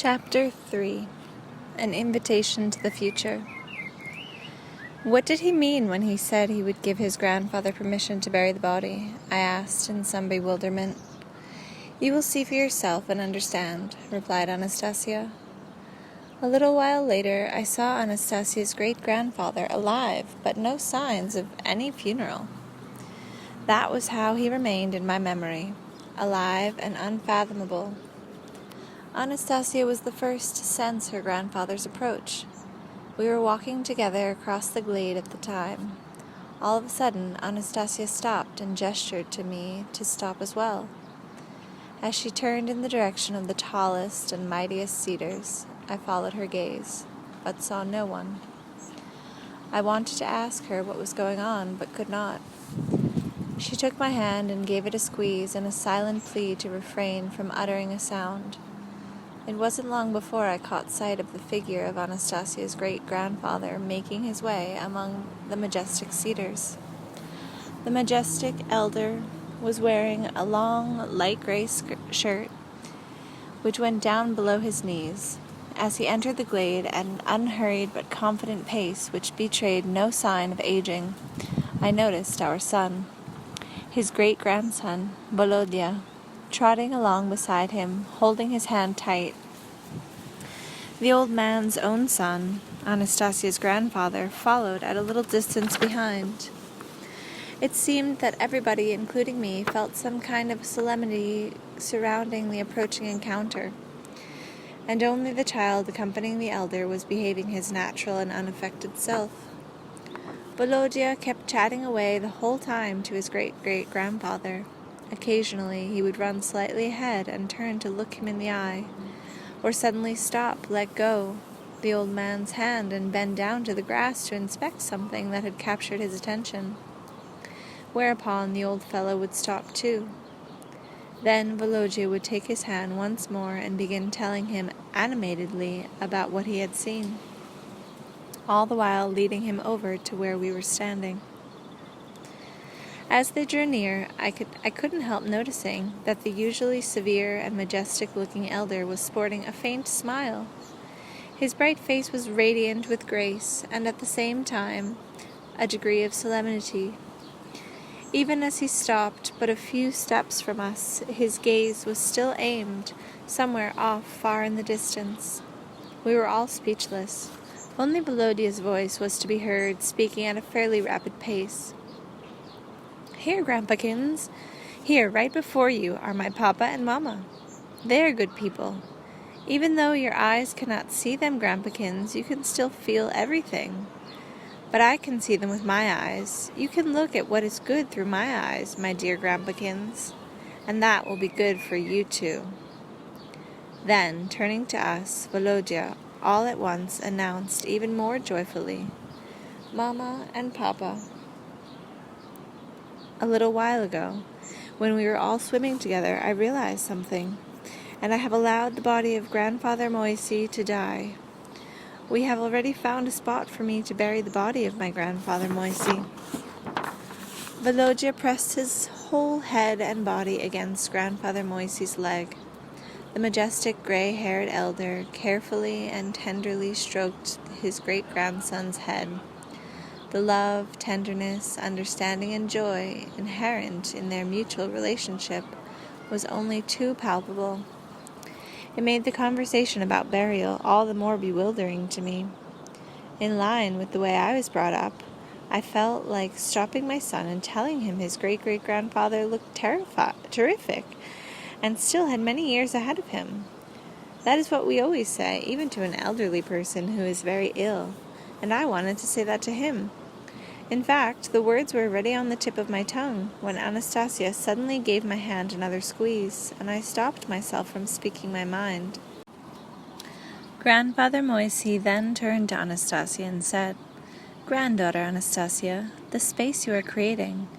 Chapter 3. An Invitation to the Future. What did he mean when he said he would give his grandfather permission to bury the body? I asked in some bewilderment. You will see for yourself and understand, replied Anastasia. A little while later, I saw Anastasia's great-grandfather alive, but no signs of any funeral. That was how he remained in my memory, alive and unfathomable. Anastasia was the first to sense her grandfather's approach. We were walking together across the glade at the time. All of a sudden, Anastasia stopped and gestured to me to stop as well. As she turned in the direction of the tallest and mightiest cedars, I followed her gaze, but saw no one. I wanted to ask her what was going on, but could not. She took my hand and gave it a squeeze in a silent plea to refrain from uttering a sound. It wasn't long before I caught sight of the figure of Anastasia's great-grandfather making his way among the majestic cedars. The majestic elder was wearing a long, light gray shirt, which went down below his knees. As he entered the glade at an unhurried but confident pace which betrayed no sign of aging, I noticed our son, his great-grandson, Volodya, trotting along beside him, holding his hand tight. The old man's own son, Anastasia's grandfather, followed at a little distance behind. It seemed that everybody, including me, felt some kind of solemnity surrounding the approaching encounter, and only the child accompanying the elder was behaving his natural and unaffected self. Volodya kept chatting away the whole time to his great-great-grandfather. Occasionally, he would run slightly ahead and turn to look him in the eye, or suddenly stop, let go the old man's hand, and bend down to the grass to inspect something that had captured his attention, whereupon the old fellow would stop too. Then Volodya would take his hand once more and begin telling him animatedly about what he had seen, all the while leading him over to where we were standing. As they drew near, I couldn't help noticing that the usually severe and majestic-looking elder was sporting a faint smile. His bright face was radiant with grace, and at the same time, a degree of solemnity. Even as he stopped but a few steps from us, his gaze was still aimed somewhere off far in the distance. We were all speechless. Only Volodya's voice was to be heard, speaking at a fairly rapid pace. Here, Grandpakins, here, right before you, are my papa and mama. They are good people. Even though your eyes cannot see them, Grandpakins, you can still feel everything. But I can see them with my eyes. You can look at what is good through my eyes, my dear Grandpakins, and that will be good for you too. Then, turning to us, Volodya all at once announced even more joyfully, Mama and Papa. A little while ago, when we were all swimming together, I realized something, and I have allowed the body of Grandfather Moisey to die. We have already found a spot for me to bury the body of my grandfather Moisey. Volodya pressed his whole head and body against Grandfather Moisey's leg. The majestic gray-haired elder carefully and tenderly stroked his great-grandson's head. The love, tenderness, understanding, and joy inherent in their mutual relationship was only too palpable. It made the conversation about burial all the more bewildering to me. In line with the way I was brought up, I felt like stopping my son and telling him his great-great-grandfather looked terrific, and still had many years ahead of him. That is what we always say, even to an elderly person who is very ill, and I wanted to say that to him. In fact, the words were already on the tip of my tongue when Anastasia suddenly gave my hand another squeeze, and I stopped myself from speaking my mind. Grandfather Moisey then turned to Anastasia and said, Granddaughter Anastasia, the space you are creating,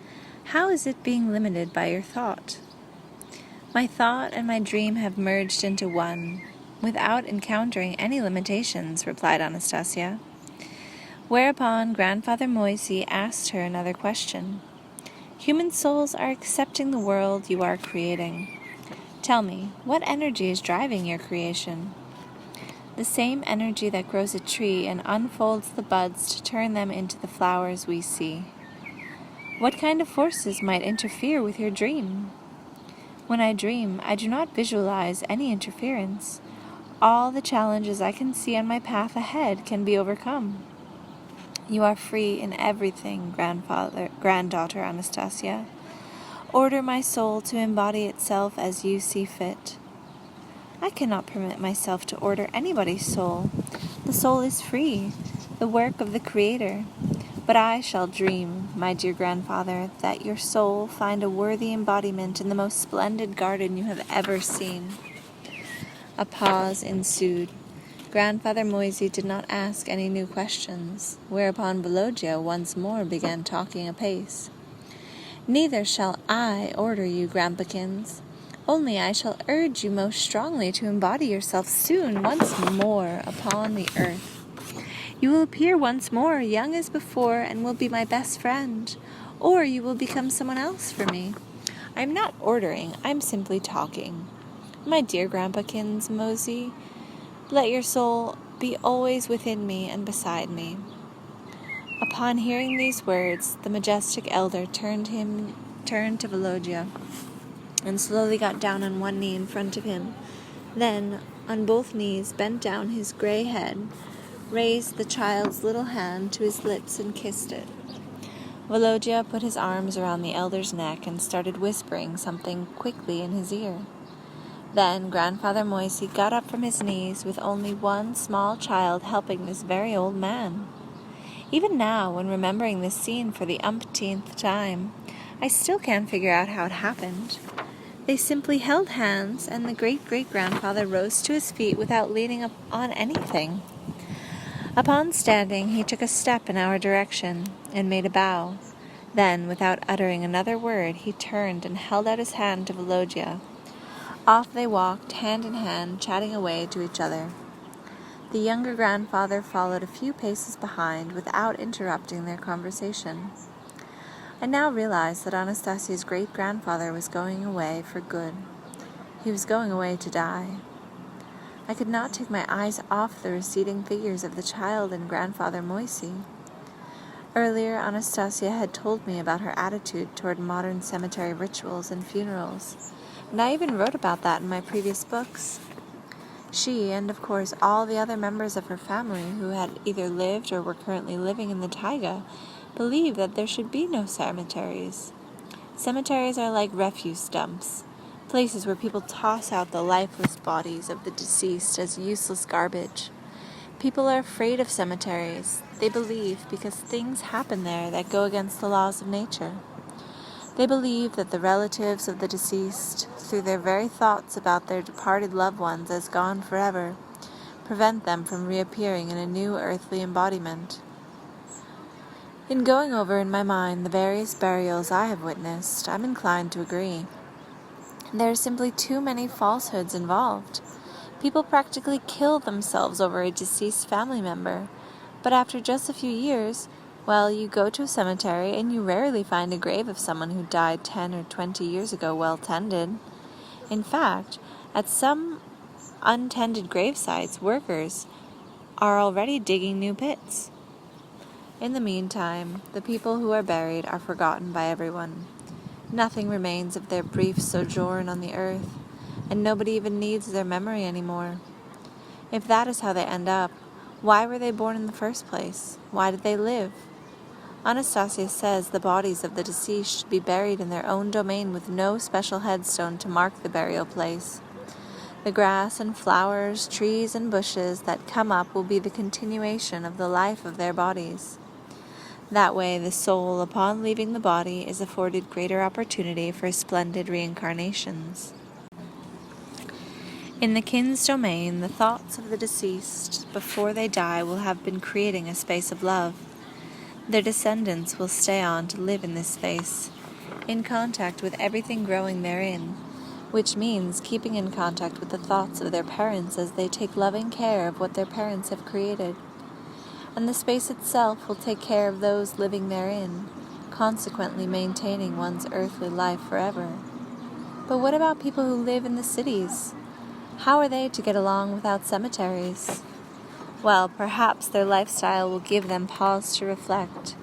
how is it being limited by your thought? My thought and my dream have merged into one, without encountering any limitations, replied Anastasia. Whereupon Grandfather Moisey asked her another question. Human souls are accepting the world you are creating. Tell me, what energy is driving your creation? the same energy that grows a tree and unfolds the buds to turn them into the flowers we see. What kind of forces might interfere with your dream? When I dream, I do not visualize any interference. All the challenges I can see on my path ahead can be overcome. You are free in everything, granddaughter Anastasia. Order my soul to embody itself as you see fit. I cannot permit myself to order anybody's soul. The soul is free, the work of the Creator. But I shall dream, my dear grandfather, that your soul find a worthy embodiment in the most splendid garden you have ever seen. A pause ensued. Grandfather Moisey did not ask any new questions, whereupon Volodya once more began talking apace. Neither shall I order you, Grandpakins. Only I shall urge you most strongly to embody yourself soon once more upon the earth. You will appear once more, young as before, and will be my best friend. Or you will become someone else for me. I am not ordering, I am simply talking. My dear Grandpakins Moisey, let your soul be always within me and beside me. Upon hearing these words, the majestic elder turned to Volodya and slowly got down on one knee in front of him. Then, on both knees, bent down his gray head, raised the child's little hand to his lips and kissed it. Volodya put his arms around the elder's neck and started whispering something quickly in his ear. Then Grandfather Moisey got up from his knees with only one small child helping this very old man. Even now, when remembering this scene for the umpteenth time, I still can't figure out how it happened. They simply held hands, and the great-great-grandfather rose to his feet without leaning up on anything. Upon standing, he took a step in our direction and made a bow. Then, without uttering another word, he turned and held out his hand to Volodya. Off they walked, hand in hand, chatting away to each other. The younger grandfather followed a few paces behind without interrupting their conversation. I now realized that Anastasia's great-grandfather was going away for good. He was going away to die. I could not take my eyes off the receding figures of the child and Grandfather Moisey. Earlier, Anastasia had told me about her attitude toward modern cemetery rituals and funerals, and I even wrote about that in my previous books. She, and of course all the other members of her family who had either lived or were currently living in the taiga, believed that there should be no cemeteries. Cemeteries are like refuse dumps, places where people toss out the lifeless bodies of the deceased as useless garbage. People are afraid of cemeteries, they believe, because things happen there that go against the laws of nature. They believe that the relatives of the deceased, through their very thoughts about their departed loved ones as gone forever, prevent them from reappearing in a new earthly embodiment. In going over in my mind the various burials I have witnessed, I'm inclined to agree. There are simply too many falsehoods involved. People practically kill themselves over a deceased family member, but after just a few years, well, you go to a cemetery and you rarely find a grave of someone who died 10 or 20 years ago well tended. In fact, at some untended grave sites, workers are already digging new pits. In the meantime, the people who are buried are forgotten by everyone. Nothing remains of their brief sojourn on the earth, and nobody even needs their memory anymore. If that is how they end up, why were they born in the first place? Why did they live? Anastasia says the bodies of the deceased should be buried in their own domain with no special headstone to mark the burial place. The grass and flowers, trees and bushes that come up will be the continuation of the life of their bodies. That way, the soul, upon leaving the body, is afforded greater opportunity for splendid reincarnations. In the kin's domain, the thoughts of the deceased, before they die, will have been creating a space of love. Their descendants will stay on to live in this space, in contact with everything growing therein, which means keeping in contact with the thoughts of their parents as they take loving care of what their parents have created. And the space itself will take care of those living therein, consequently maintaining one's earthly life forever. But what about people who live in the cities? How are they to get along without cemeteries? Well, perhaps their lifestyle will give them pause to reflect,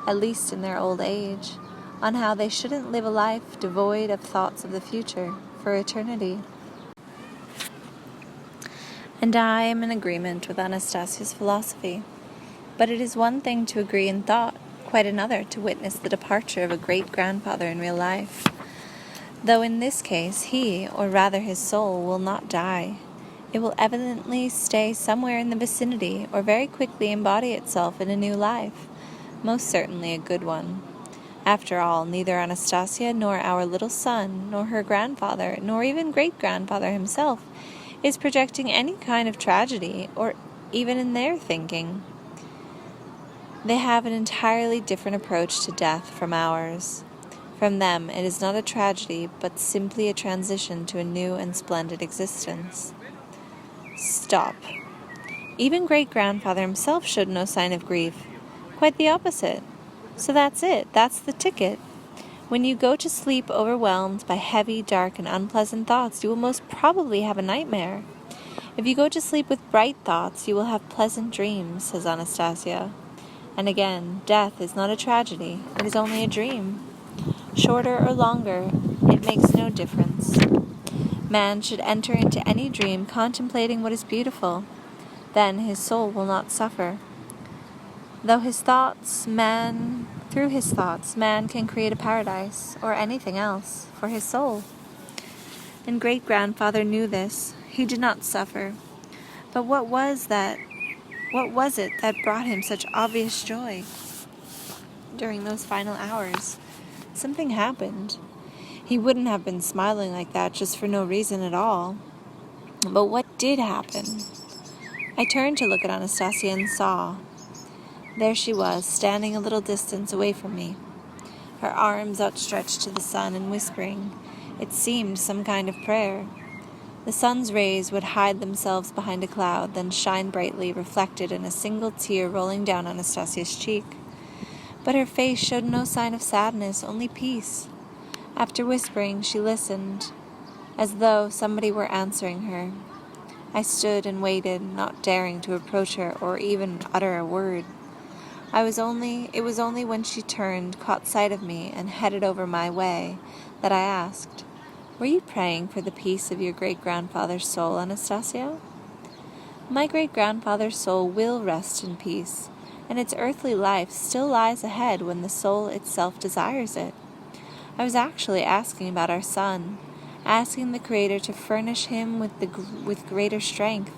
at least in their old age, on how they shouldn't live a life devoid of thoughts of the future for eternity. And I am in agreement with Anastasia's philosophy. But it is one thing to agree in thought, quite another to witness the departure of a great-grandfather in real life. Though in this case he, or rather his soul, will not die. It will evidently stay somewhere in the vicinity, or very quickly embody itself in a new life, most certainly a good one. After all, neither Anastasia nor our little son, nor her grandfather, nor even great-grandfather himself, is projecting any kind of tragedy, or even in their thinking. They have an entirely different approach to death from ours. From them, it is not a tragedy, but simply a transition to a new and splendid existence. Stop. Even great-grandfather himself showed no sign of grief. Quite the opposite. So that's it. That's the ticket. When you go to sleep overwhelmed by heavy, dark, and unpleasant thoughts, you will most probably have a nightmare. If you go to sleep with bright thoughts, you will have pleasant dreams, says Anastasia. And again, death is not a tragedy. It is only a dream. Shorter or longer, it makes no difference. Man should enter into any dream contemplating what is beautiful. Then his soul will not suffer. Through his thoughts, man can create a paradise, or anything else, for his soul. And great-grandfather knew this. He did not suffer. But what was it that brought him such obvious joy? During those final hours, something happened. He wouldn't have been smiling like that just for no reason at all. But what did happen? I turned to look at Anastasia and saw. There she was, standing a little distance away from me, her arms outstretched to the sun and whispering. It seemed some kind of prayer. The sun's rays would hide themselves behind a cloud, then shine brightly, reflected in a single tear rolling down Anastasia's cheek. But her face showed no sign of sadness, only peace. After whispering, she listened, as though somebody were answering her. I stood and waited, not daring to approach her or even utter a word. It was only when she turned, caught sight of me, and headed over my way, that I asked, "Were you praying for the peace of your great-grandfather's soul, Anastasia?" "My great-grandfather's soul will rest in peace, and its earthly life still lies ahead when the soul itself desires it. I was actually asking about our son, asking the Creator to furnish him with greater strength.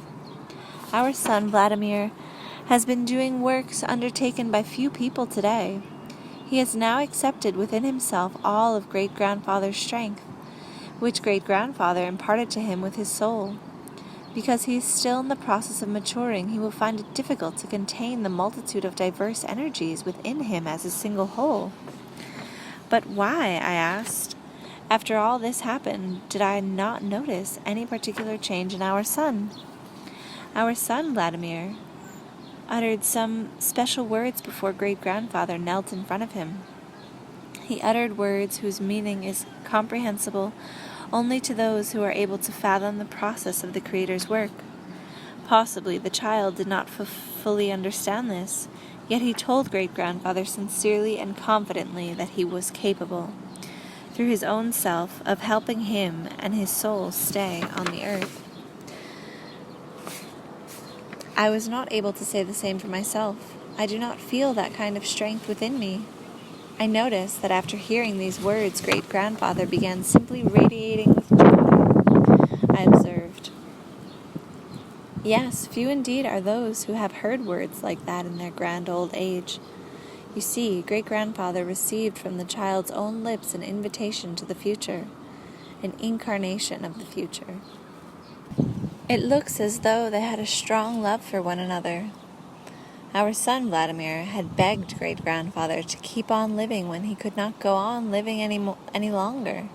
Our son, Vladimir, has been doing works undertaken by few people today. He has now accepted within himself all of great-grandfather's strength, which great-grandfather imparted to him with his soul. Because he is still in the process of maturing, he will find it difficult to contain the multitude of diverse energies within him as a single whole." "But why?" I asked. "After all this happened, did I not notice any particular change in our son?" "Our son, Vladimir, uttered some special words before great-grandfather knelt in front of him. He uttered words whose meaning is comprehensible only to those who are able to fathom the process of the Creator's work. Possibly the child did not fully understand this, yet he told great-grandfather sincerely and confidently that he was capable, through his own self, of helping him and his soul stay on the earth. I was not able to say the same for myself. I do not feel that kind of strength within me. I noticed that after hearing these words, great-grandfather began simply radiating with joy. I observed. Yes, few indeed are those who have heard words like that in their grand old age. You see, great-grandfather received from the child's own lips an invitation to the future, an incarnation of the future. It looks as though they had a strong love for one another. Our son Vladimir had begged great-grandfather to keep on living when he could not go on living any longer.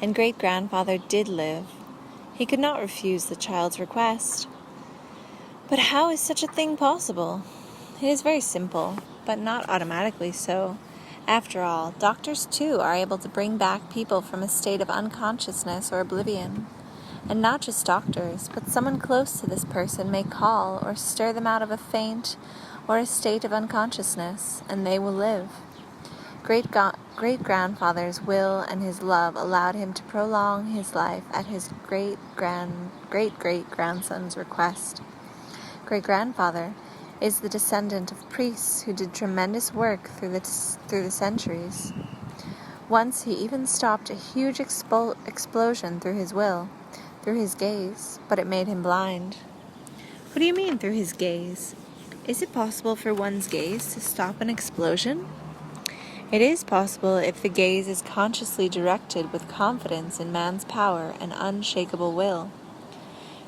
And great-grandfather did live. He could not refuse the child's request. But how is such a thing possible? It is very simple, but not automatically so. After all, doctors too are able to bring back people from a state of unconsciousness or oblivion. And not just doctors, but someone close to this person may call or stir them out of a faint or a state of unconsciousness, and they will live. Great-grandfather's will and his love allowed him to prolong his life at his great-great-grandson's request. Great-grandfather is the descendant of priests who did tremendous work through the centuries. Once he even stopped a huge explosion through his will, through his gaze, but it made him blind. What do you mean through his gaze? Is it possible for one's gaze to stop an explosion? It is possible if the gaze is consciously directed with confidence in man's power and unshakable will.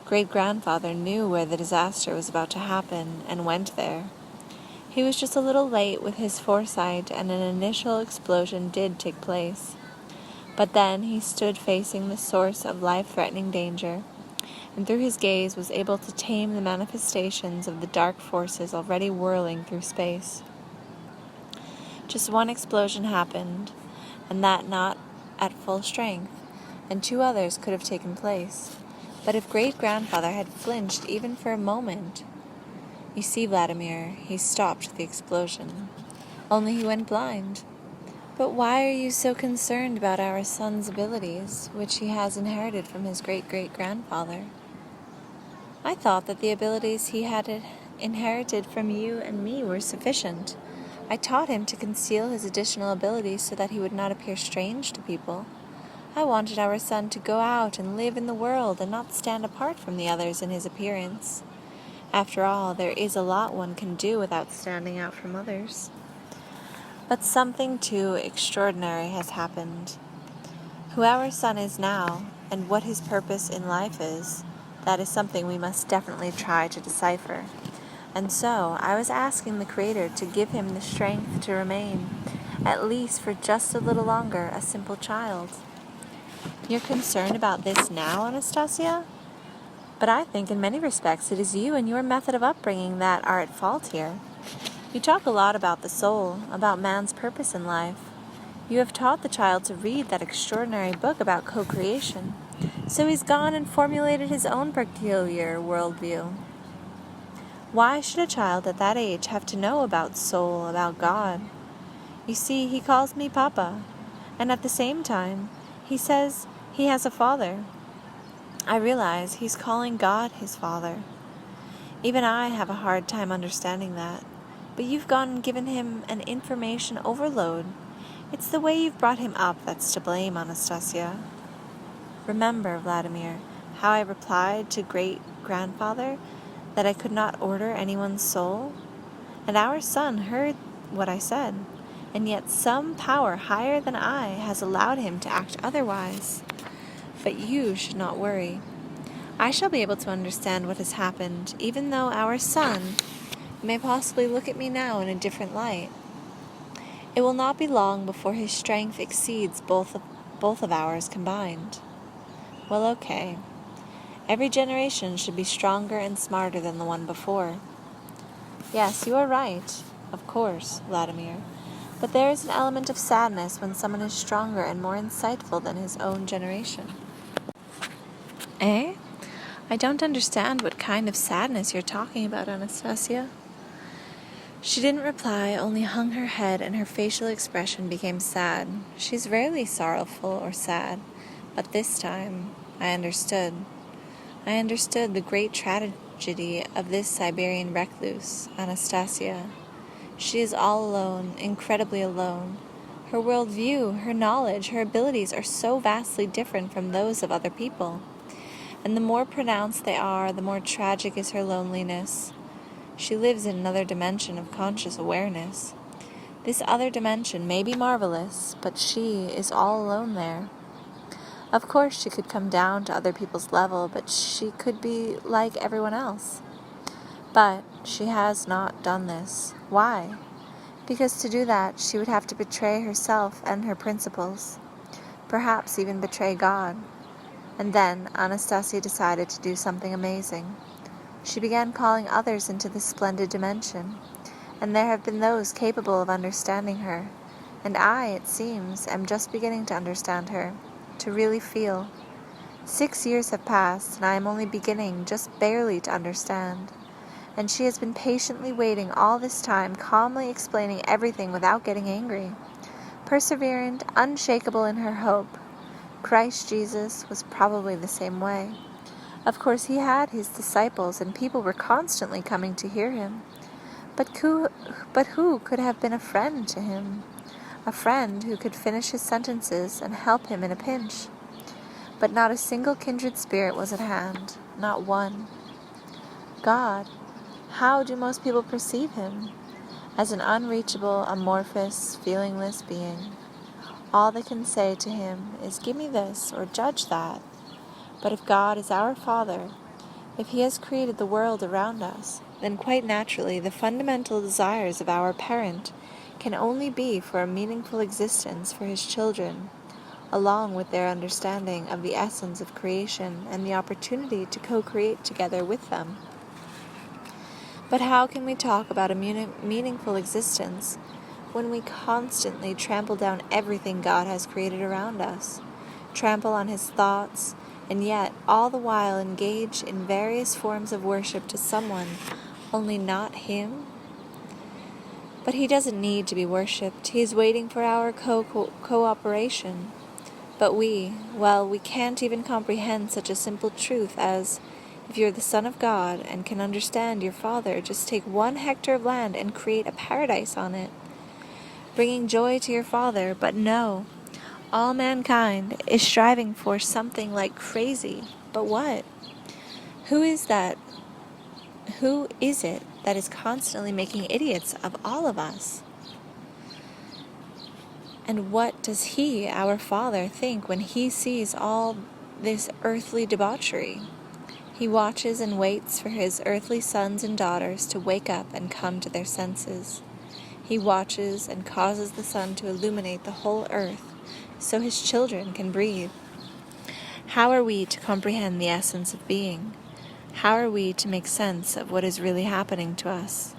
Great-grandfather knew where the disaster was about to happen and went there. He was just a little late with his foresight, and an initial explosion did take place. But then he stood facing the source of life-threatening danger, and through his gaze was able to tame the manifestations of the dark forces already whirling through space. Just one explosion happened, and that not at full strength, and 2 others could have taken place. But if great-grandfather had flinched even for a moment, you see, Vladimir, he stopped the explosion. Only he went blind. But why are you so concerned about our son's abilities, which he has inherited from his great-great-grandfather? I thought that the abilities he had inherited from you and me were sufficient. I taught him to conceal his additional abilities so that he would not appear strange to people. I wanted our son to go out and live in the world and not stand apart from the others in his appearance. After all, there is a lot one can do without standing out from others. But something too extraordinary has happened. Who our son is now, and what his purpose in life is, that is something we must definitely try to decipher. And so, I was asking the Creator to give him the strength to remain, at least for just a little longer, a simple child. You're concerned about this now, Anastasia? But I think in many respects it is you and your method of upbringing that are at fault here. You talk a lot about the soul, about man's purpose in life. You have taught the child to read that extraordinary book about co-creation, so he's gone and formulated his own peculiar worldview. Why should a child at that age have to know about soul, about God? You see, he calls me Papa, and at the same time, he says he has a father. I realize he's calling God his father. Even I have a hard time understanding that. But you've gone and given him an information overload. It's the way you've brought him up that's to blame, Anastasia. Remember, Vladimir, how I replied to great-grandfather that I could not order anyone's soul? And our son heard what I said, and yet some power higher than I has allowed him to act otherwise. But you should not worry. I shall be able to understand what has happened, even though our son may possibly look at me now in a different light. It will not be long before his strength exceeds both of ours combined. Well, okay. Every generation should be stronger and smarter than the one before. Yes, you are right, of course, Vladimir. But there is an element of sadness when someone is stronger and more insightful than his own generation. Eh? I don't understand what kind of sadness you're talking about, Anastasia. She didn't reply, only hung her head, and her facial expression became sad. She's rarely sorrowful or sad, but this time I understood. I understood the great tragedy of this Siberian recluse, Anastasia. She is all alone, incredibly alone. Her worldview, her knowledge, her abilities are so vastly different from those of other people. And the more pronounced they are, the more tragic is her loneliness. She lives in another dimension of conscious awareness. This other dimension may be marvelous, but she is all alone there. Of course, she could come down to other people's level, but she could be like everyone else. But she has not done this. Why? Because to do that, she would have to betray herself and her principles, perhaps even betray God. And then Anastasia decided to do something amazing. She began calling others into this splendid dimension, and there have been those capable of understanding her, and I, it seems, am just beginning to understand her, to really feel. 6 years have passed, and I am only beginning just barely to understand. And she has been patiently waiting all this time, calmly explaining everything without getting angry. Perseverant, unshakable in her hope. Christ Jesus was probably the same way. Of course, he had his disciples, and people were constantly coming to hear him. But who could have been a friend to him? A friend who could finish his sentences and help him in a pinch. But not a single kindred spirit was at hand, not one. God, how do most people perceive him? As an unreachable, amorphous, feelingless being. All they can say to him is, "Give me this," or "Judge that." But if God is our Father, if he has created the world around us, then quite naturally the fundamental desires of our parent can only be for a meaningful existence for his children, along with their understanding of the essence of creation and the opportunity to co-create together with them. But how can we talk about a meaningful existence when we constantly trample down everything God has created around us, trample on his thoughts, and yet all the while engage in various forms of worship to someone, only not him? But he doesn't need to be worshipped. He is waiting for our cooperation. But we can't even comprehend such a simple truth as, if you're the Son of God and can understand your Father, just take 1 hectare of land and create a paradise on it, bringing joy to your Father. But no, all mankind is striving for something like crazy. But what? Who is that? Who is it that is constantly making idiots of all of us? And what does he, our Father, think when he sees all this earthly debauchery? He watches and waits for his earthly sons and daughters to wake up and come to their senses. He watches and causes the sun to illuminate the whole earth so his children can breathe. How are we to comprehend the essence of being? How are we to make sense of what is really happening to us?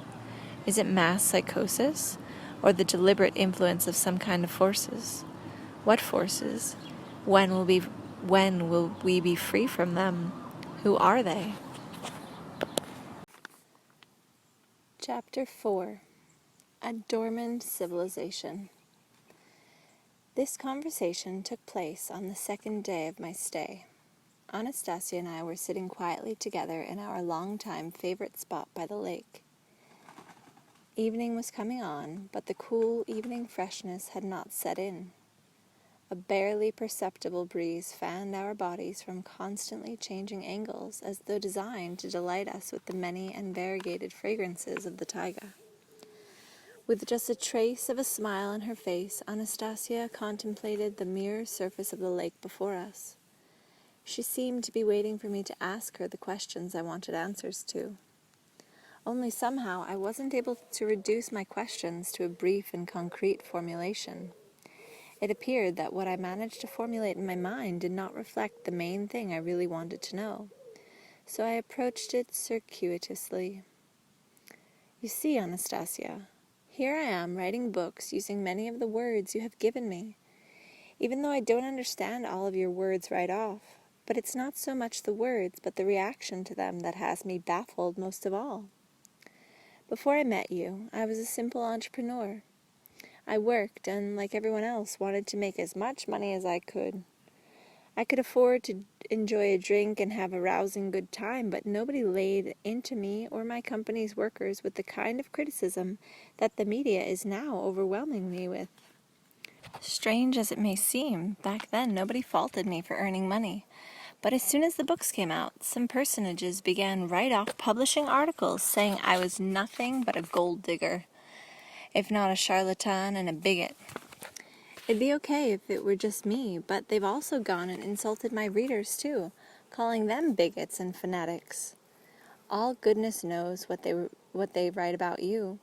Is it mass psychosis, or the deliberate influence of some kind of forces? What forces? When will we be free from them? Who are they? Chapter 4. A Dormant Civilization. This conversation took place on the 2nd day of my stay. Anastasia and I were sitting quietly together in our long-time favorite spot by the lake. Evening was coming on, but the cool evening freshness had not set in. A barely perceptible breeze fanned our bodies from constantly changing angles, as though designed to delight us with the many and variegated fragrances of the taiga. With just a trace of a smile on her face, Anastasia contemplated the mirror surface of the lake before us. She seemed to be waiting for me to ask her the questions I wanted answers to. Only somehow I wasn't able to reduce my questions to a brief and concrete formulation. It appeared that what I managed to formulate in my mind did not reflect the main thing I really wanted to know. So I approached it circuitously. You see, Anastasia, here I am writing books using many of the words you have given me, even though I don't understand all of your words right off. But it's not so much the words, but the reaction to them that has me baffled most of all. Before I met you, I was a simple entrepreneur. I worked and, like everyone else, wanted to make as much money as I could. I could afford to enjoy a drink and have a rousing good time, but nobody laid into me or my company's workers with the kind of criticism that the media is now overwhelming me with. Strange as it may seem, back then nobody faulted me for earning money. But as soon as the books came out, some personages began right off publishing articles saying I was nothing but a gold digger, if not a charlatan and a bigot. It'd be okay if it were just me, but they've also gone and insulted my readers too, calling them bigots and fanatics. All goodness knows what they write about you.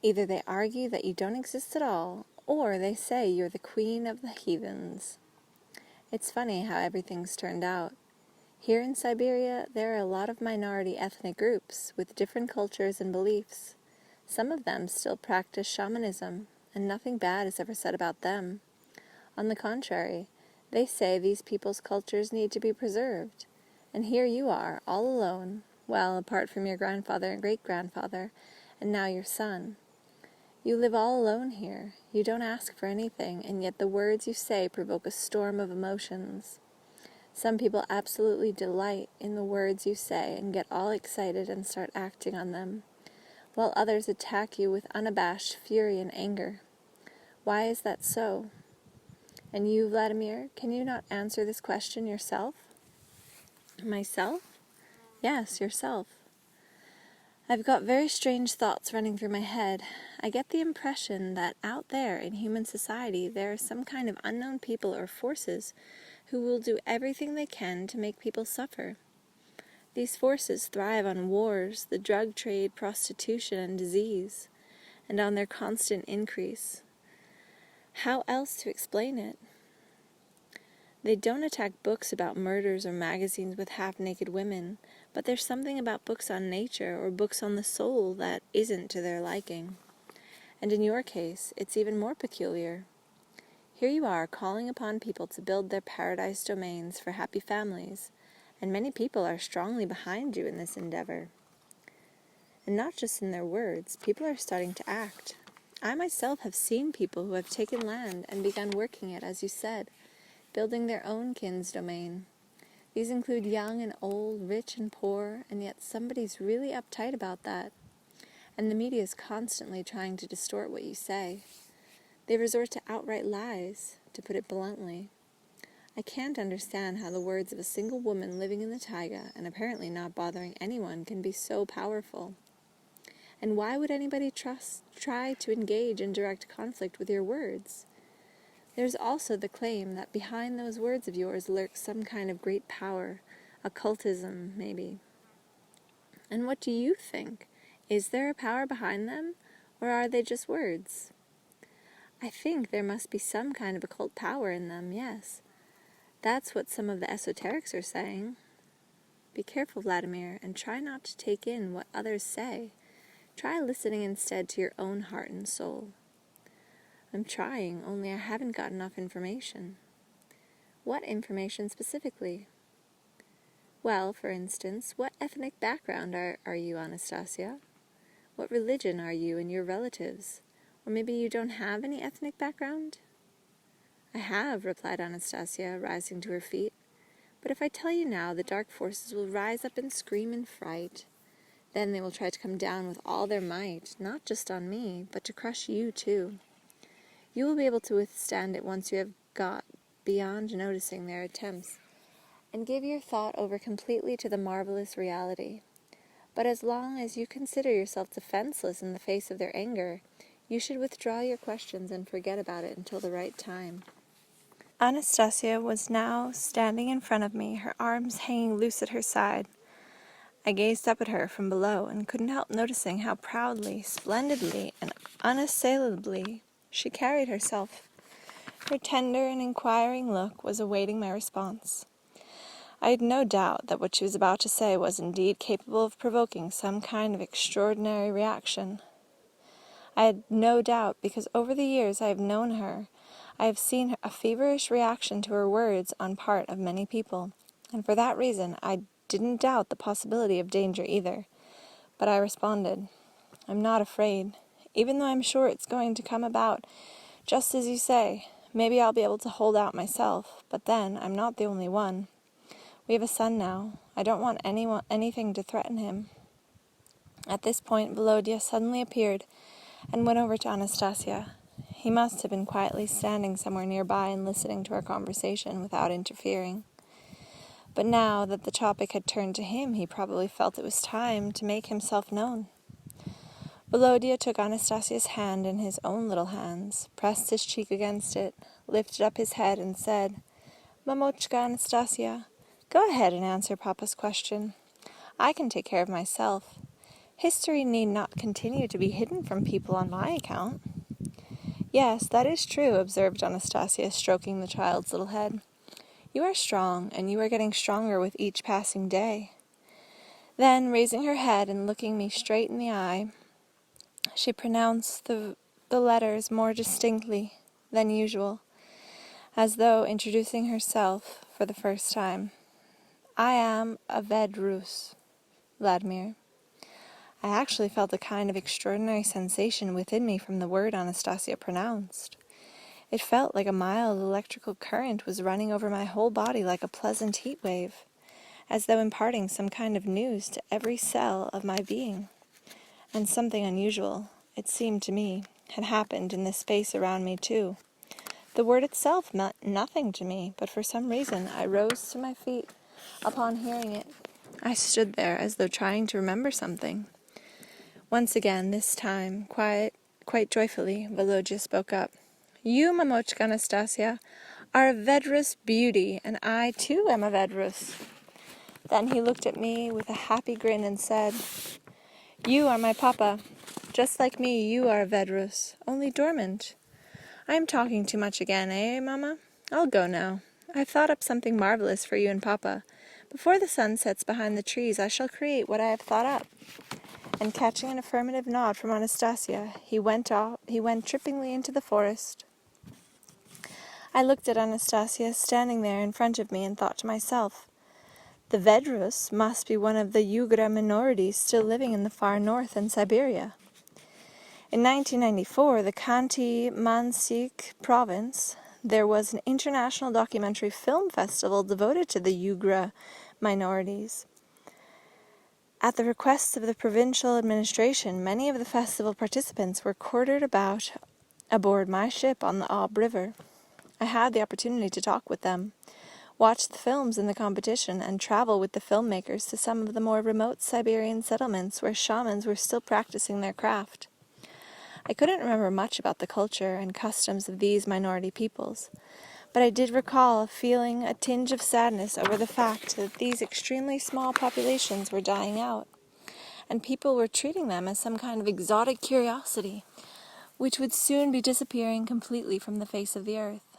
Either they argue that you don't exist at all, or they say you're the queen of the heathens. It's funny how everything's turned out. Here in Siberia, there are a lot of minority ethnic groups with different cultures and beliefs. Some of them still practice shamanism, and nothing bad is ever said about them. On the contrary, They say these people's cultures need to be preserved. And here you are, all alone, well, apart from your grandfather and great-grandfather, and now your son. You live all alone here. You don't ask for anything, and yet the words you say provoke a storm of emotions. Some people absolutely delight in the words you say and get all excited and start acting on them, while others attack you with unabashed fury and anger. Why is that so? And you, Vladimir, can you not answer this question yourself? Myself? Yes, yourself. I've got very strange thoughts running through my head. I get the impression that out there in human society there are some kind of unknown people or forces who will do everything they can to make people suffer. These forces thrive on wars, the drug trade, prostitution, and disease, and on their constant increase. How else to explain it? They don't attack books about murders or magazines with half-naked women, but there's something about books on nature or books on the soul that isn't to their liking. And in your case, it's even more peculiar. Here you are calling upon people to build their paradise domains for happy families, and many people are strongly behind you in this endeavor. And not just in their words, people are starting to act. I myself have seen people who have taken land and begun working it, as you said, building their own kin's domain. These include young and old, rich and poor, and yet somebody's really uptight about that. And the media is constantly trying to distort what you say. They resort to outright lies, to put it bluntly. I can't understand how the words of a single woman living in the taiga and apparently not bothering anyone can be so powerful. And why would anybody try to engage in direct conflict with your words? There's also the claim that behind those words of yours lurks some kind of great power, occultism, maybe. And what do you think? Is there a power behind them, or are they just words? I think there must be some kind of occult power in them, yes. That's what some of the esoterics are saying. Be careful, Vladimir, and try not to take in what others say. Try listening instead to your own heart and soul. I'm trying, only I haven't got enough information. What information specifically? Well, for instance, what ethnic background are you, Anastasia? What religion are you and your relatives? Or maybe you don't have any ethnic background? I have, replied Anastasia, rising to her feet. But if I tell you now, the dark forces will rise up and scream in fright. Then they will try to come down with all their might, not just on me, but to crush you too. You will be able to withstand it once you have got beyond noticing their attempts, and give your thought over completely to the marvelous reality. But as long as you consider yourself defenseless in the face of their anger, you should withdraw your questions and forget about it until the right time. Anastasia was now standing in front of me, her arms hanging loose at her side. I gazed up at her from below and couldn't help noticing how proudly, splendidly, and unassailably she carried herself. Her tender and inquiring look was awaiting my response. I had no doubt that what she was about to say was indeed capable of provoking some kind of extraordinary reaction. I had no doubt because over the years I have known her, I have seen a feverish reaction to her words on part of many people, and for that reason I didn't doubt the possibility of danger either. But I responded, I'm not afraid, even though I'm sure it's going to come about just as you say. Maybe I'll be able to hold out myself, but then I'm not the only one. We have a son now. I don't want anything to threaten him. At this point, Volodya suddenly appeared and went over to Anastasia. He must have been quietly standing somewhere nearby and listening to our conversation without interfering. But now that the topic had turned to him, he probably felt it was time to make himself known. Volodya took Anastasia's hand in his own little hands, pressed his cheek against it, lifted up his head, and said, Mamochka Anastasia, go ahead and answer Papa's question. I can take care of myself. History need not continue to be hidden from people on my account. Yes, that is true, observed Anastasia, stroking the child's little head. You are strong, and you are getting stronger with each passing day. Then, raising her head and looking me straight in the eye, she pronounced the letters more distinctly than usual. as though introducing herself for the first time. I am a Vedrus, Vladimir. I actually felt a kind of extraordinary sensation within me from the word Anastasia pronounced. It felt like a mild electrical current was running over my whole body like a pleasant heat wave, as though imparting some kind of news to every cell of my being. And something unusual, it seemed to me, had happened in the space around me too. The word itself meant nothing to me, but for some reason I rose to my feet upon hearing it. I stood there as though trying to remember something. Once again, this time, quite joyfully, Volodya spoke up. You, Mamochka Anastasia, are a Vedrus beauty, and I too am a Vedrus. Then he looked at me with a happy grin and said, You are my papa. Just like me, you are a Vedrus, only dormant. I am talking too much again, eh, Mama? I'll go now. I've thought up something marvelous for you and Papa. Before the sun sets behind the trees, I shall create what I have thought up. And catching an affirmative nod from Anastasia, he went trippingly into the forest. I looked at Anastasia standing there in front of me and thought to myself, the Vedrus must be one of the Yugra minorities still living in the far north and Siberia. In 1994, the Khanty-Mansyk province, there was an international documentary film festival devoted to the Yugra minorities. At the request of the provincial administration, many of the festival participants were quartered aboard my ship on the Ob River. I had the opportunity to talk with them, watch the films in the competition, and travel with the filmmakers to some of the more remote Siberian settlements where shamans were still practicing their craft. I couldn't remember much about the culture and customs of these minority peoples, but I did recall feeling a tinge of sadness over the fact that these extremely small populations were dying out, and people were treating them as some kind of exotic curiosity, which would soon be disappearing completely from the face of the earth.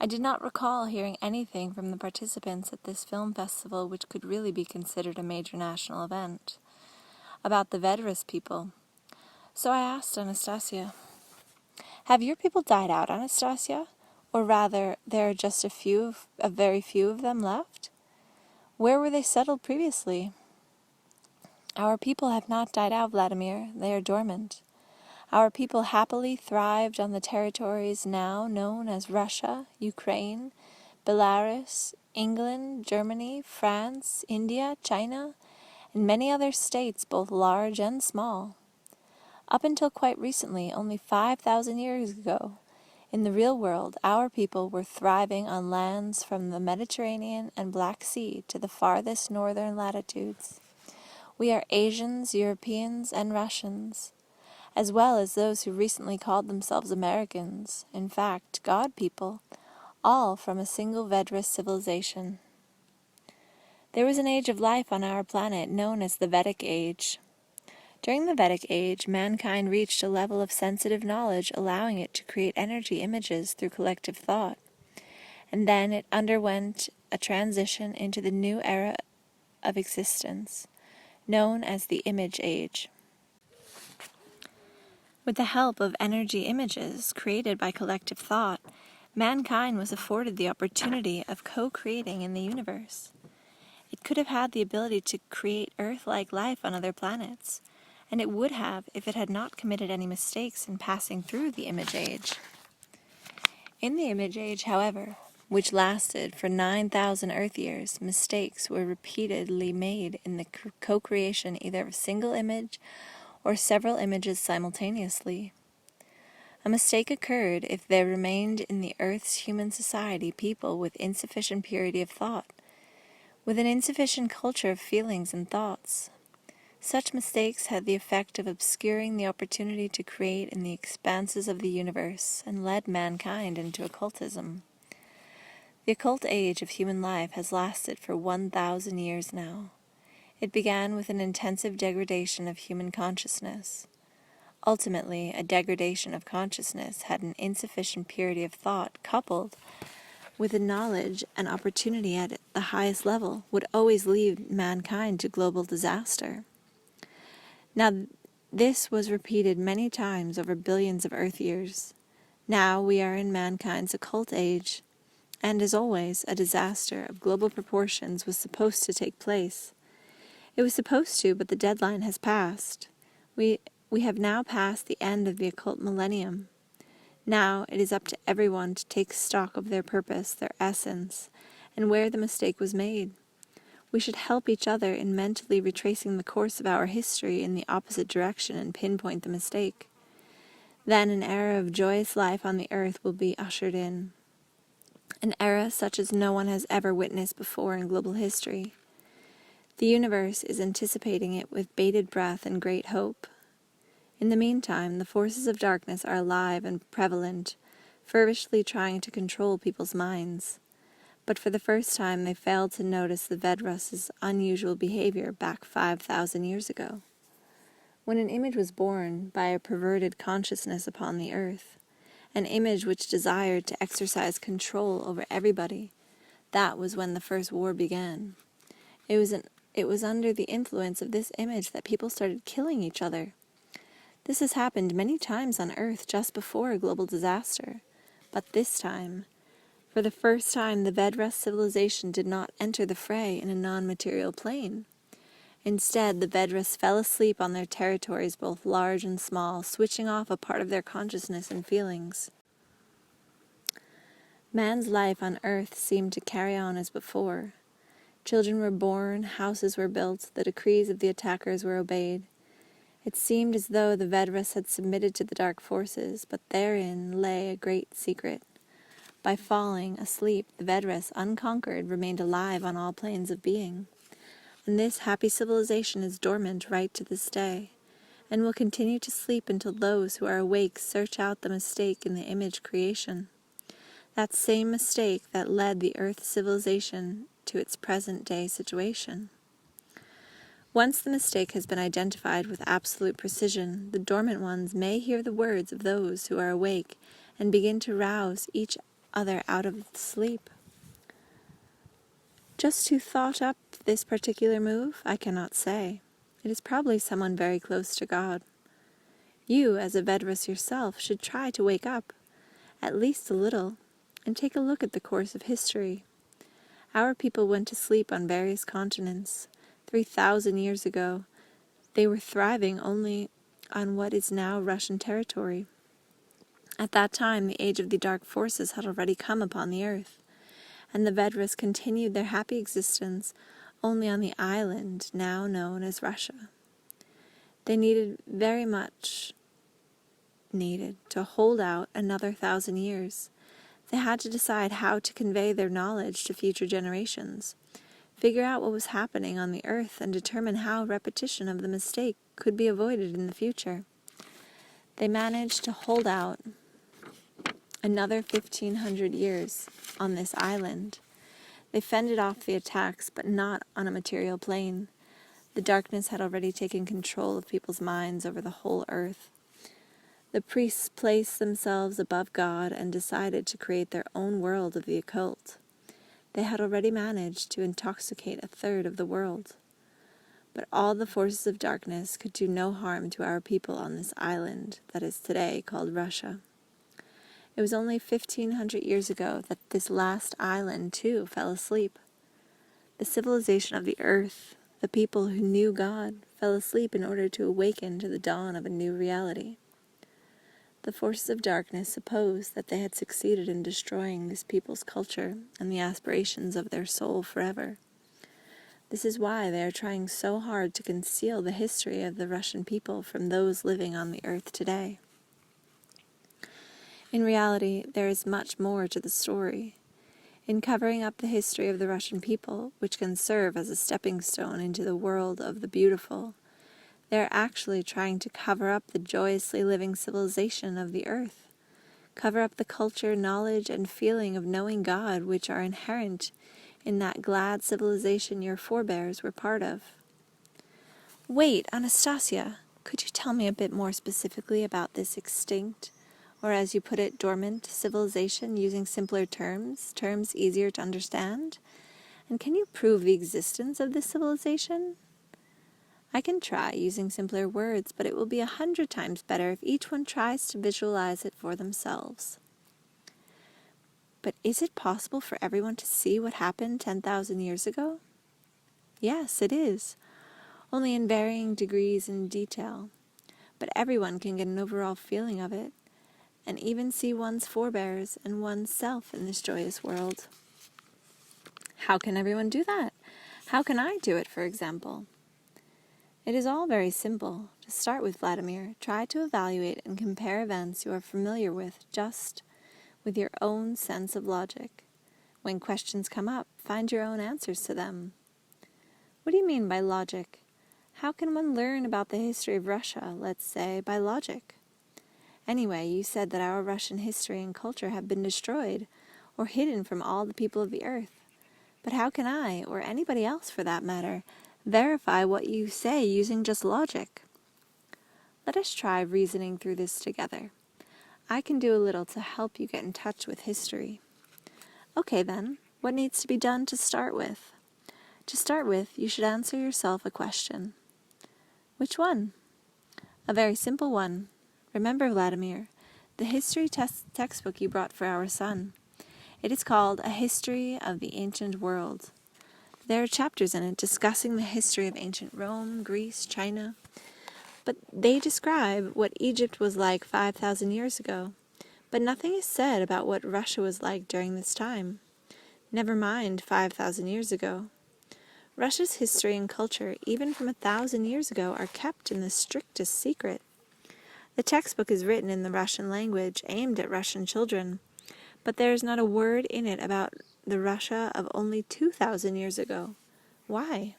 I did not recall hearing anything from the participants at this film festival which could really be considered a major national event, about the Vedrus people. So I asked Anastasia, Have your people died out, Anastasia? Or rather, there are just a very few of them left? Where were they settled previously? Our people have not died out, Vladimir. They are dormant. Our people happily thrived on the territories now known as Russia, Ukraine, Belarus, England, Germany, France, India, China, and many other states, both large and small. Up until quite recently, only 5,000 years ago, in the real world, our people were thriving on lands from the Mediterranean and Black Sea to the farthest northern latitudes. We are Asians, Europeans, and Russians, as well as those who recently called themselves Americans, in fact, God people, all from a single Vedrus civilization. There was an age of life on our planet known as the Vedic Age. During the Vedic Age, mankind reached a level of sensitive knowledge allowing it to create energy images through collective thought, and then it underwent a transition into the new era of existence, known as the Image Age. With the help of energy images created by collective thought, mankind was afforded the opportunity of co-creating in the universe. It could have had the ability to create Earth-like life on other planets, and it would have if it had not committed any mistakes in passing through the Image Age. In the Image Age, however, which lasted for 9,000 Earth years, mistakes were repeatedly made in the co-creation either of a single image or several images simultaneously. A mistake occurred if there remained in the Earth's human society people with insufficient purity of thought, with an insufficient culture of feelings and thoughts. Such mistakes had the effect of obscuring the opportunity to create in the expanses of the universe and led mankind into occultism. The occult age of human life has lasted for 1,000 years now. It began with an intensive degradation of human consciousness. Ultimately, a degradation of consciousness had an insufficient purity of thought coupled with a knowledge and opportunity at the highest level would always lead mankind to global disaster. Now, this was repeated many times over billions of Earth years. Now we are in mankind's occult age, and as always, a disaster of global proportions was supposed to take place. It was supposed to, but the deadline has passed. We have now passed the end of the occult millennium. Now it is up to everyone to take stock of their purpose, their essence, and where the mistake was made. We should help each other in mentally retracing the course of our history in the opposite direction and pinpoint the mistake. Then an era of joyous life on the earth will be ushered in. An era such as no one has ever witnessed before in global history. The universe is anticipating it with bated breath and great hope. In the meantime, the forces of darkness are alive and prevalent, feverishly trying to control people's minds. But for the first time they failed to notice the Vedras' unusual behavior back 5,000 years ago. When an image was born by a perverted consciousness upon the earth, an image which desired to exercise control over everybody, that was when the first war began. It was under the influence of this image that people started killing each other. This has happened many times on Earth just before a global disaster. But this time, for the first time, the Vedras civilization did not enter the fray in a non-material plane. Instead, the Vedras fell asleep on their territories, both large and small, switching off a part of their consciousness and feelings. Man's life on Earth seemed to carry on as before. Children were born, houses were built, the decrees of the attackers were obeyed. It seemed as though the Vedras had submitted to the dark forces, but therein lay a great secret. By falling asleep, the Vedras, unconquered, remained alive on all planes of being. And this happy civilization is dormant right to this day, and will continue to sleep until those who are awake search out the mistake in the image creation. That same mistake that led the Earth civilization to its present-day situation. Once the mistake has been identified with absolute precision, the dormant ones may hear the words of those who are awake and begin to rouse each other out of sleep. Just who thought up this particular move, I cannot say. It is probably someone very close to God. You, as a Vedras yourself, should try to wake up, at least a little, and take a look at the course of history. Our people went to sleep on various continents. 3,000 years ago, they were thriving only on what is now Russian territory. At that time, the age of the dark forces had already come upon the earth, and the Vedras continued their happy existence only on the island now known as Russia. They very much needed to hold out another 1,000 years. They had to decide how to convey their knowledge to future generations, figure out what was happening on the earth, and determine how repetition of the mistake could be avoided in the future. They managed to hold out another 1,500 years on this island. They fended off the attacks, but not on a material plane. The darkness had already taken control of people's minds over the whole earth. The priests placed themselves above God and decided to create their own world of the occult. They had already managed to intoxicate a third of the world. But all the forces of darkness could do no harm to our people on this island that is today called Russia. It was only 1,500 years ago that this last island, too, fell asleep. The civilization of the earth, the people who knew God, fell asleep in order to awaken to the dawn of a new reality. The forces of darkness supposed that they had succeeded in destroying this people's culture and the aspirations of their soul forever. This is why they are trying so hard to conceal the history of the Russian people from those living on the earth today. In reality, there is much more to the story. In covering up the history of the Russian people, which can serve as a stepping stone into the world of the beautiful, they are actually trying to cover up the joyously living civilization of the earth, cover up the culture, knowledge, and feeling of knowing God which are inherent in that glad civilization your forebears were part of. Wait, Anastasia, could you tell me a bit more specifically about this extinct, or as you put it, dormant civilization, using simpler terms easier to understand? And can you prove the existence of this civilization? I can try using simpler words, but it will be 100 times better if each one tries to visualize it for themselves. But is it possible for everyone to see what happened 10,000 years ago? Yes, it is, only in varying degrees and detail. But everyone can get an overall feeling of it, and even see one's forebears and one's self in this joyous world. How can everyone do that? How can I do it, for example? It is all very simple. To start with, Vladimir, try to evaluate and compare events you are familiar with just with your own sense of logic. When questions come up, find your own answers to them. What do you mean by logic? How can one learn about the history of Russia, let's say, by logic? Anyway, you said that our Russian history and culture have been destroyed or hidden from all the people of the earth. But how can I, or anybody else for that matter, verify what you say using just logic? Let us try reasoning through this together. I can do a little to help you get in touch with history. Okay then, what needs to be done to start with? To start with, you should answer yourself a question. Which one? A very simple one. Remember, Vladimir, the history textbook you brought for our son. It is called A History of the Ancient World. There are chapters in it discussing the history of ancient Rome, Greece, China. But they describe what Egypt was like 5,000 years ago. But nothing is said about what Russia was like during this time. Never mind 5,000 years ago. Russia's history and culture, even from 1,000 years ago, are kept in the strictest secret. The textbook is written in the Russian language, aimed at Russian children, but there is not a word in it about the Russia of only 2,000 years ago. Why?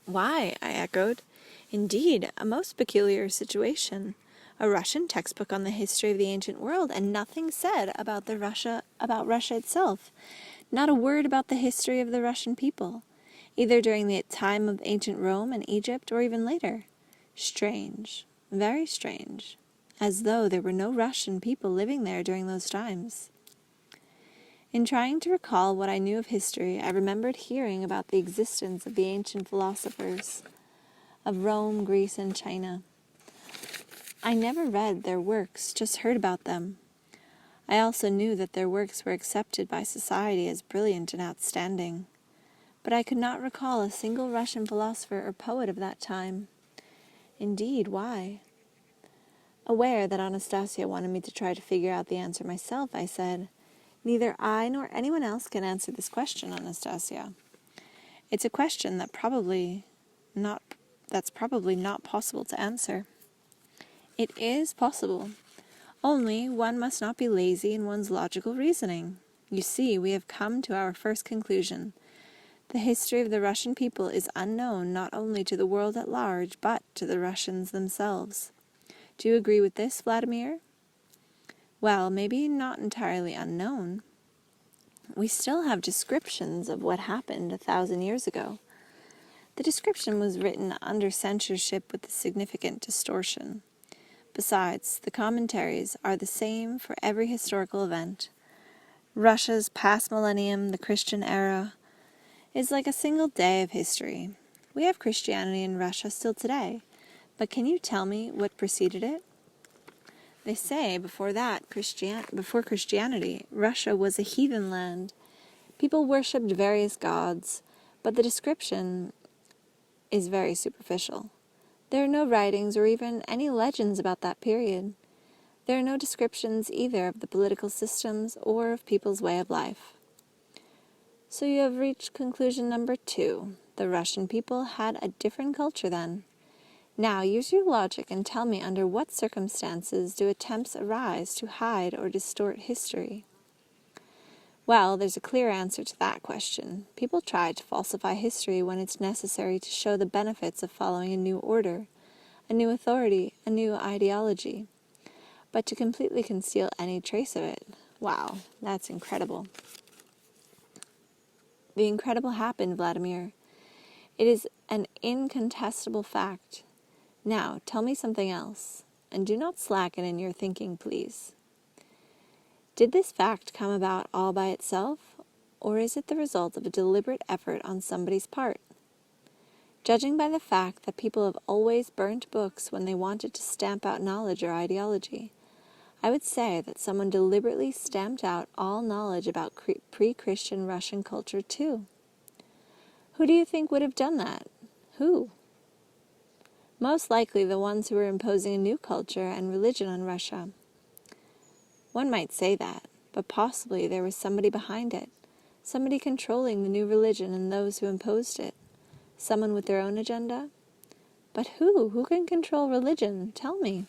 Why? I echoed. Indeed, a most peculiar situation. A Russian textbook on the history of the ancient world, and nothing said about Russia itself. Not a word about the history of the Russian people, either during the time of ancient Rome and Egypt or even later. Strange, very strange, as though there were no Russian people living there during those times. In trying to recall what I knew of history, I remembered hearing about the existence of the ancient philosophers of Rome, Greece, and China. I never read their works, just heard about them. I also knew that their works were accepted by society as brilliant and outstanding. But I could not recall a single Russian philosopher or poet of that time. Indeed, why? Aware that Anastasia wanted me to try to figure out the answer myself, I said, "Neither I nor anyone else can answer this question, Anastasia. It's a question that's probably not possible to answer." It is possible. Only one must not be lazy in one's logical reasoning. You see, we have come to our first conclusion. The history of the Russian people is unknown not only to the world at large, but to the Russians themselves. Do you agree with this, Vladimir? Well, maybe not entirely unknown. We still have descriptions of what happened 1,000 years ago. The description was written under censorship with a significant distortion. Besides, the commentaries are the same for every historical event. Russia's past millennium, the Christian era, is like a single day of history. We have Christianity in Russia still today, but can you tell me what preceded it? They say before Christianity, Russia was a heathen land. People worshipped various gods, but the description is very superficial. There are no writings or even any legends about that period. There are no descriptions either of the political systems or of people's way of life. So you have reached conclusion number 2. The Russian people had a different culture then. Now use your logic and tell me under what circumstances do attempts arise to hide or distort history? Well, there's a clear answer to that question. People try to falsify history when it's necessary to show the benefits of following a new order, a new authority, a new ideology. But to completely conceal any trace of it, wow, that's incredible. The incredible happened, Vladimir. It is an incontestable fact. Now, tell me something else, and do not slacken in your thinking, please. Did this fact come about all by itself, or is it the result of a deliberate effort on somebody's part? Judging by the fact that people have always burnt books when they wanted to stamp out knowledge or ideology, I would say that someone deliberately stamped out all knowledge about pre-Christian Russian culture too. Who do you think would have done that? Who? Most likely the ones who were imposing a new culture and religion on Russia. One might say that, but possibly there was somebody behind it, somebody controlling the new religion and those who imposed it. Someone with their own agenda? But who? Who can control religion? Tell me.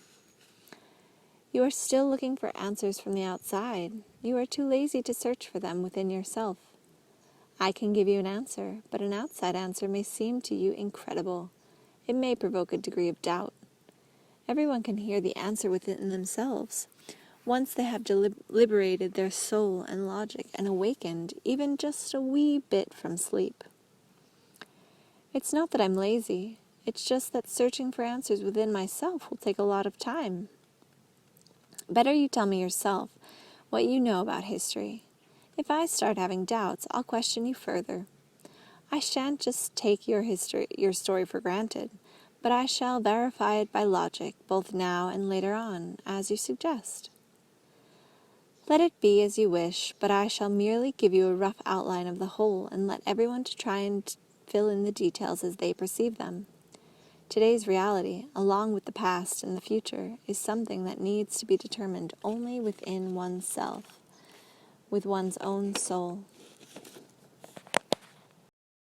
You are still looking for answers from the outside. You are too lazy to search for them within yourself. I can give you an answer, but an outside answer may seem to you incredible. It may provoke a degree of doubt. Everyone can hear the answer within themselves, once they have liberated their soul and logic and awakened even just a wee bit from sleep. It's not that I'm lazy. It's just that searching for answers within myself will take a lot of time. Better you tell me yourself what you know about history. If I start having doubts, I'll question you further. I shan't just take your story for granted, but I shall verify it by logic, both now and later on, as you suggest. Let it be as you wish, but I shall merely give you a rough outline of the whole and let everyone to try and fill in the details as they perceive them. Today's reality, along with the past and the future, is something that needs to be determined only within oneself, with one's own soul.